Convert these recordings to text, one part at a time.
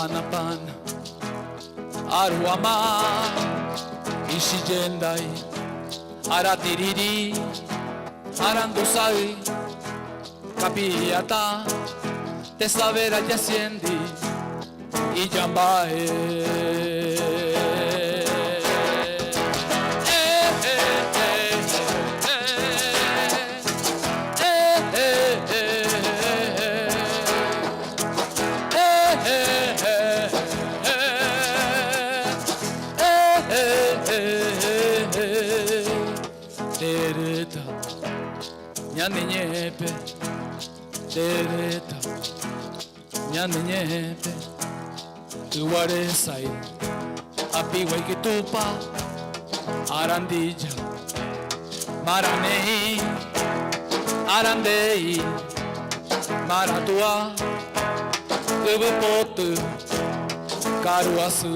Panapan Aruama Ishijendai Aratiriri Arandusai Capiata Tesavera Yasiendi Iyambae Tereta, nyanenyepe, tereta, nyanenyepe, tuwaresai, apiwaikitupa, arandilla, maranei, arandei, maratua, ubupotu, caruaçu.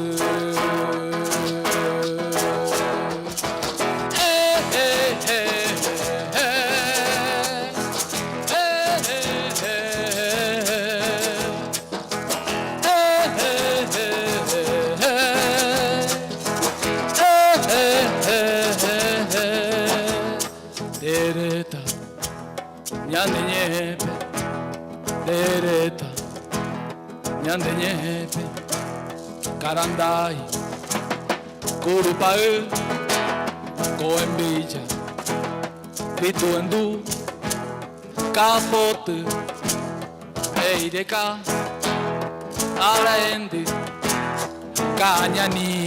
Tereta, nyanenyepe, tereta, nyanenyepe, carandai, curupae, coembilla, pituendu, capote, eireca, araende, cañani.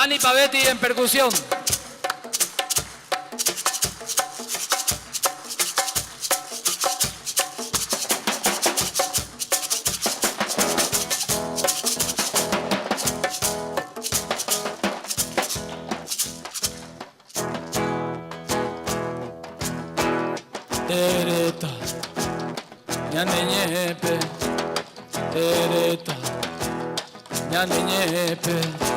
Dani Pavetti en percusión. Tereta, nyanenyepe, tereta, nyanenyepe.